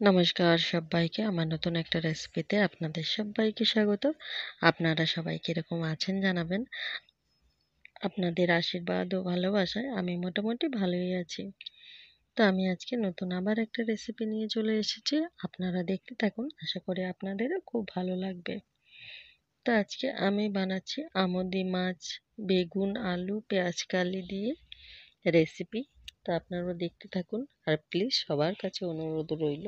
নমস্কার সবাইকে, আমার নতুন একটা রেসিপিতে আপনাদের সবাইকে স্বাগত। আপনারা সবাই কিরকম আছেন জানাবেন। আপনাদের আশীর্বাদ ও ভালোবাসায় আমি মোটামুটি ভালোই আছি। তো আমি আজকে নতুন আবার একটা রেসিপি নিয়ে চলে এসেছি। আপনারা দেখতে থাকুন, আশা করি আপনাদেরও খুব ভালো লাগবে। তো আজকে আমি বানাচ্ছি আমুদি মাছ, বেগুন, আলু, পেঁয়াজ কালি দিয়ে রেসিপি। তো আপনারাও দেখতে থাকুন, আর প্লিজ সবার কাছে অনুরোধ রইল,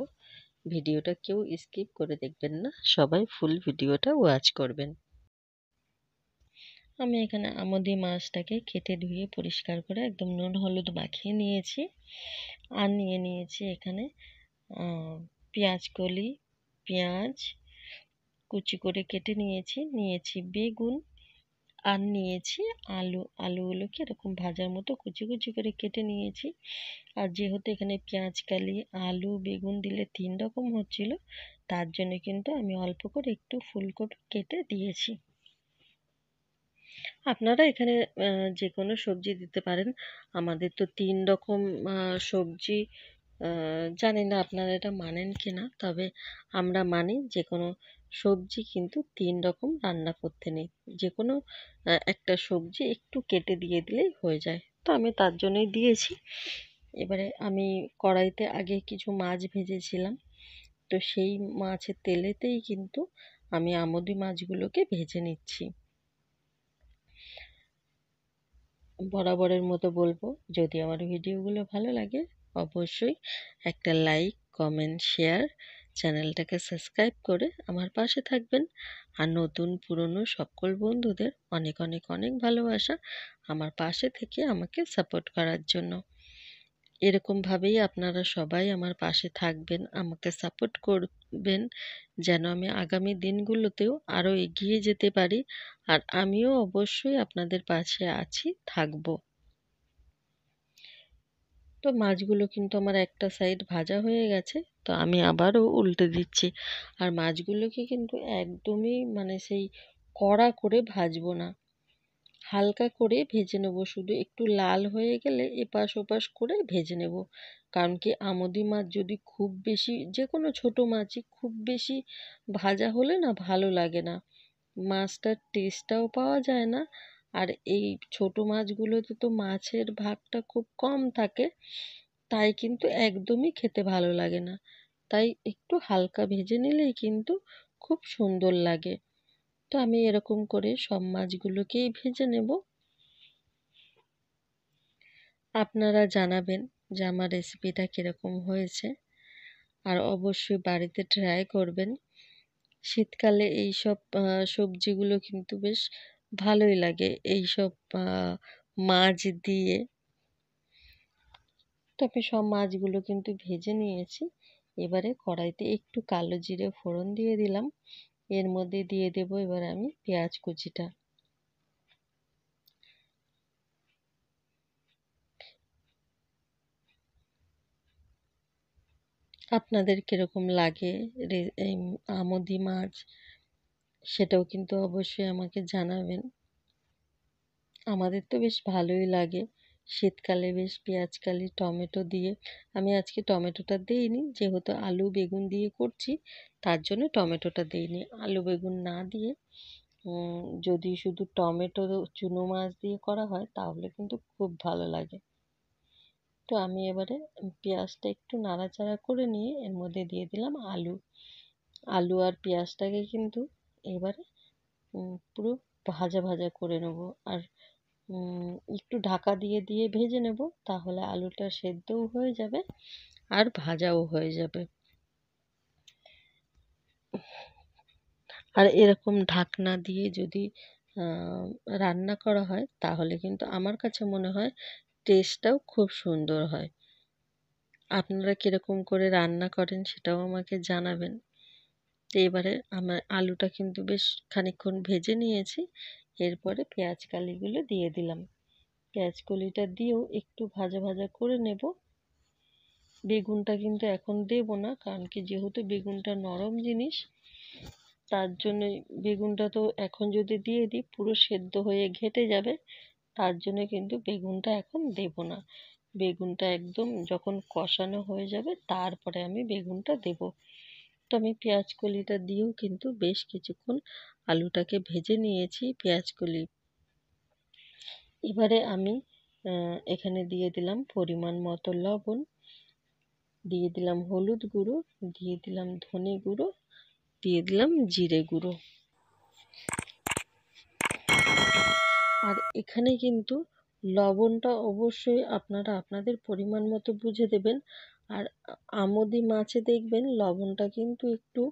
ভিডিওটা কেউ স্কিপ করে দেখবেন না, সবাই ফুল ভিডিওটা ওয়াচ করবেন। আমি এখানে আমুদি মাছটাকে কেটে ধুয়ে পরিষ্কার করে একদম নুন হলুদ মাখিয়ে নিয়েছি। আর নিয়েছি এখানে পেঁয়াজ কলি, পেঁয়াজ কুচি করে কেটে নিয়েছি বেগুন, আর নিয়েছি আলুগুলোকে এরকম ভাজার মতো কুচি কুচি করে কেটে নিয়েছি। আর যেহেতু এখানে পেঁয়াজ কালি, আলু, বেগুন দিলে 3 রকম হচ্ছিল, তার জন্য কিন্তু আমি অল্প করে একটু ফুল করে কেটে দিয়েছি। আপনারা এখানে যে কোনো সবজি দিতে পারেন। আমাদের তো 3 রকম সবজি, জানি না আপনারা এটা মানেন কিনা, তবে আমরা মানি যে কোনো সবজি কিন্তু 3 রকম রান্না করতে নেই। যে কোনো একটা সবজি একটু কেটে দিয়ে দিলেই হয়ে যায়। তো আমি তার জন্যই দিয়েছি। এবারে আমি কড়াইতে আগে কিছু মাছ ভেজেছিলাম, তো সেই মাছের তেলেতেই কিন্তু আমি আমুদি মাছগুলোকে ভেজে নিচ্ছি। বরাবরের মতো বলবো, যদি আমার ভিডিওগুলো ভালো লাগে অবশ্যই একটা লাইক, কমেন্ট, শেয়ার, চ্যানেলটাকে সাবস্ক্রাইব করে আমার পাশে থাকবেন। আর নতুন পুরনো সকল বন্ধুদের অনেক অনেক অনেক ভালোবাসা আমার পাশে থেকে আমাকে সাপোর্ট করার জন্য। এরকমভাবেই আপনারা সবাই আমার পাশে থাকবেন, আমাকে সাপোর্ট করবেন, যেন আমি আগামী দিনগুলোতেও আরও এগিয়ে যেতে পারি। আর আমিও অবশ্যই আপনাদের পাশে আছি, থাকবো। তো মাছগুলো কিন্তু আমার একটা সাইড ভাজা হয়ে গেছে, তো আমি আবারও উল্টে দিচ্ছি। আর মাছগুলোকে কিন্তু একদমই সেই কড়া করে ভাজবো না, হালকা করে ভেজে নেব, শুধু একটু লাল হয়ে গেলে এপাশ ওপাশ করে ভেজে নেব। কারণ কি, আমুদি মাছ যদি খুব বেশি, যে কোনো ছোট মাছই খুব বেশি ভাজা হলে না ভালো লাগে না, মাছটার টেস্টটাও পাওয়া যায় না। আর এই ছোট মাছগুলোতে তো মাছের ভাগটা খুব কম থাকে, তাই কিন্তু একদমই খেতে ভালো লাগে না। তাই একটু হালকা ভেজে নিলেই কিন্তু খুব সুন্দর লাগে। তো আমি এরকম করে সব মাছগুলোকেই ভেজে নেব। আপনারা জানাবেন যে আমার রেসিপিটা কীরকম হয়েছে, আর অবশ্যই বাড়িতে ট্রাই করবেন। শীতকালে এইসব সবজিগুলো কিন্তু বেশ ভালোই লাগে, এইসব মাছ দিয়ে। তো আমি সব মাছগুলো কিন্তু ভেজে নিয়েছি। এবারে কড়াইতে একটু কালো জিরে ফোড়ন দিয়ে দিলাম, এর মধ্যে দিয়ে দেব এবার আমি পেঁয়াজ কুচিটা। আপনাদের কিরকম লাগে এই আমুদি মাছ, সেটাও কিন্তু অবশ্যই আমাকে জানাবেন। আমাদের তো বেশ ভালোই লাগে শীতকালে বেশ পেঁয়াজকালি টমেটো দিয়ে। আমি আজকে টমেটোটা দিইনি, যেহেতু আলু বেগুন দিয়ে করছি, তার জন্য টমেটোটা দিইনি। আলু বেগুন না দিয়ে যদি শুধু টমেটো চুনো মাছ দিয়ে করা হয় তাহলে কিন্তু খুব ভালো লাগে। তো আমি এবারে পেঁয়াজটা একটু নাড়াচাড়া করে নিয়ে এর মধ্যে দিয়ে দিলাম আলু। আলু আর পেঁয়াজটাকে কিন্তু এবারে পুরো ভাজা ভাজা করে নেব। আর একটু ঢাকা দিয়ে দিয়ে ভেজে নেব, তাহলে আলুটা সেদ্ধও হয়ে যাবে আর ভাজাও হয়ে যাবে। আর এরকম ঢাকনা দিয়ে যদি রান্না করা হয় তাহলে কিন্তু আমার কাছে মনে হয় টেস্টটাও খুব সুন্দর হয়। আপনারা কীরকম করে রান্না করেন সেটাও আমাকে জানাবেন। তো এবারে আমার আলুটা কিন্তু বেশ খানিকক্ষণ ভেজে নিয়েছি, এরপরে পেঁয়াজ কালিগুলো দিয়ে দিলাম। পেঁয়াজ কলিটা দিয়েও একটু ভাজা ভাজা করে নেব। বেগুনটা কিন্তু এখন দেব না, কারণ কি, যেহেতু বেগুনটা নরম জিনিস, তার জন্য বেগুনটা তো এখন যদি দিয়ে দিই পুরো সেদ্ধ হয়ে ঘেটে যাবে, তার জন্য কিন্তু বেগুনটা এখন দেব না। বেগুনটা একদম যখন কষানো হয়ে যাবে তারপরে আমি বেগুনটা দেব। তো আমি পেঁয়াজ কলিটা দিয়েও কিন্তু বেশ কিছুক্ষণ আলুটাকে ভেজে নিয়েছি পেঁয়াজ কলি। এবারে আমি এখানে দিয়ে দিলাম পরিমাণ মতো লবণ, দিয়ে দিলাম হলুদ গুঁড়ো, দিয়ে দিলাম ধনে গুঁড়ো, দিয়ে দিলাম জিরে গুঁড়ো। আর এখানে কিন্তু লবণটা অবশ্যই আপনারা আপনাদের পরিমাণ মতো বুঝে দেবেন। আর আমোদি মাছে দেখবেন লবণটা কিন্তু একটু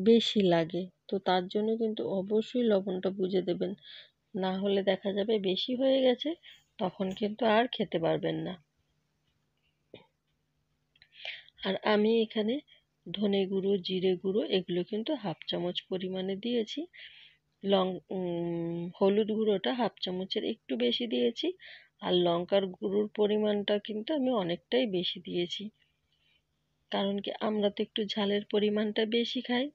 বেশি লাগে, তো তার জন্য কিন্তু অবশ্যই লবণটা বুঝে দেবেন, না হলে দেখা যাবে বেশি হয়ে গেছে, তখন কিন্তু আর খেতে পারবেন না। আর আমি এখানে ধনে গুঁড়ো, জিরে গুঁড়ো এগুলো কিন্তু হাফ চামচ পরিমাণে দিয়েছি। হলুদ গুঁড়োটা হাফ চামচের একটু বেশি দিয়েছি, আর লঙ্কার গুঁড়োর পরিমাণটা কিন্তু আমি অনেকটাই বেশি দিয়েছি, কারণ কি আমরা তো একটু ঝালের পরিমাণটা বেশি খাই,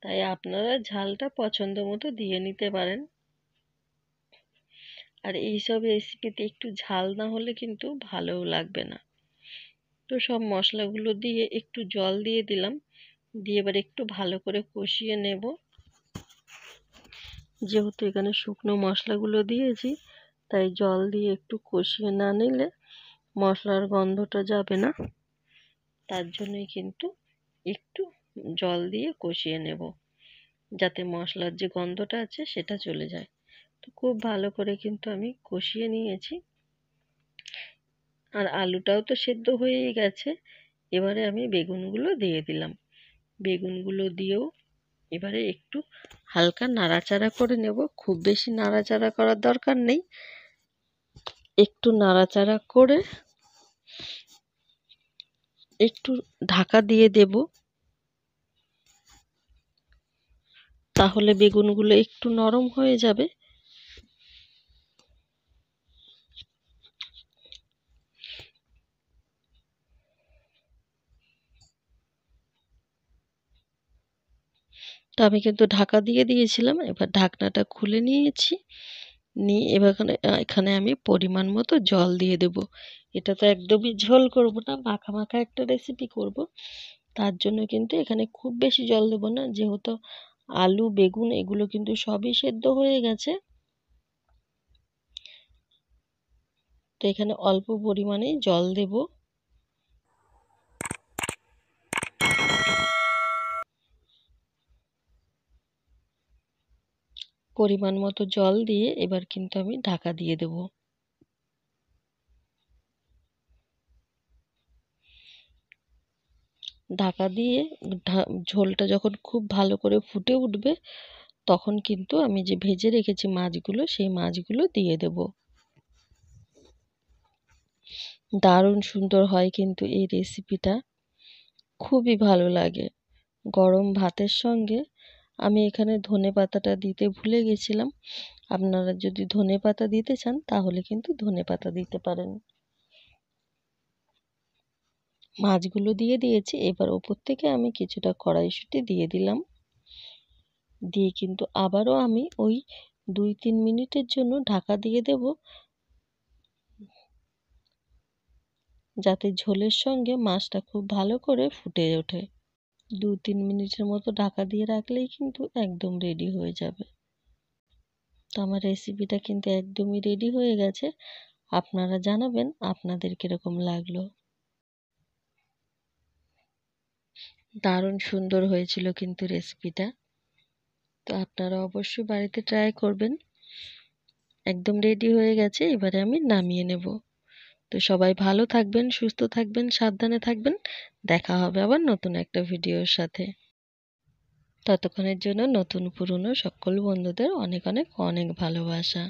তাই আপনারা ঝালটা পছন্দ মতো দিয়ে নিতে পারেন। আর এইসব রেসিপিতে একটু ঝাল না হলে কিন্তু ভালোও লাগবে না। তো সব মশলাগুলো দিয়ে একটু জল দিয়ে দিলাম, দিয়ে এবার একটু ভালো করে কষিয়ে নেব। যেহেতু এখানে শুকনো মশলাগুলো দিয়েছি, তাই জল দিয়ে একটু কষিয়ে না নিলে মশলার গন্ধটা যাবে না, তার জন্যই কিন্তু একটু জল দিয়ে কষিয়ে নেব, যাতে মশলার যে গন্ধটা আছে সেটা চলে যায়। তো খুব ভালো করে কিন্তু আমি কষিয়ে নিয়েছি, আর আলুটাও তো সেদ্ধ হয়েই গেছে। এবারে আমি বেগুনগুলো দিয়ে দিলাম, বেগুনগুলো দিয়েও এবারে একটু হালকা নাড়াচাড়া করে নেব, খুব বেশি নাড়াচাড়া করার দরকার নেই, একটু নাড়াচাড়া করে একটু ঢাকা দিয়ে দেব, তাহলে বেগুনগুলো একটু নরম হয়ে যাবে। তো আমি কিন্তু ঢাকা দিয়ে দিয়েছিলাম, এবার ঢাকনাটা খুলে নিয়েছি, নিয়ে এবার এখানে আমি পরিমাণ মতো জল দিয়ে দেব। এটা তো একদমই ঝোল করব না, মাখা মাখা একটা রেসিপি করব, তার জন্য কিন্তু এখানে খুব বেশি জল দেব না, যেহেতু আলু বেগুন এগুলো কিন্তু সবই সেদ্ধ হয়ে গেছে। তো এখানে অল্প পরিমাণেই জল দেব। পরিমাণ মতো জল দিয়ে এবার কিন্তু আমি ঢাকা দিয়ে দেব। ঢাকা দিয়ে ঝোলটা যখন খুব ভালো করে ফুটে উঠবে, তখন কিন্তু আমি যে ভেজে রেখেছি মাছগুলো, সেই মাছগুলো দিয়ে দেব। দারুণ সুন্দর হয় কিন্তু এই রেসিপিটা, খুবই ভালো লাগে গরম ভাতের সঙ্গে। আমি এখানে ধনেপাতাটা দিতে ভুলে গেছিলাম, আপনারা যদি ধনেপাতা দিতে চান তাহলে কিন্তু ধনেপাতা দিতে পারেন। মাছগুলো দিয়ে দিয়েছি, এবার ওপর থেকে আমি কিছুটা কড়াইশুঁটি দিয়ে দিলাম, দিয়ে কিন্তু আবারও আমি ওই 2-3 মিনিটের জন্য ঢাকা দিয়ে দেব, যাতে ঝোলের সঙ্গে মাছটা খুব ভালো করে ফুটে ওঠে। 2-3 মিনিটের মতো ঢাকা দিয়ে রাখলেই কিন্তু একদম রেডি হয়ে যাবে। তো আমার রেসিপিটা কিন্তু একদমই রেডি হয়ে গেছে, আপনারা জানাবেন আপনাদের কীরকম লাগলো। দারুণ সুন্দর হয়েছিল কিন্তু রেসিপিটা, তো আপনারা অবশ্যই বাড়িতে ট্রাই করবেন। একদম রেডি হয়ে গেছে, এবারে আমি নামিয়ে নেব। তো সবাই ভালো থাকবেন, সুস্থ থাকবেন, সাবধানে থাকবেন। দেখা হবে আবার নতুন একটা ভিডিওর সাথে। ততক্ষণের জন্য নতুন পুরনো সকল বন্ধুদের অনেক অনেক অনেক ভালোবাসা।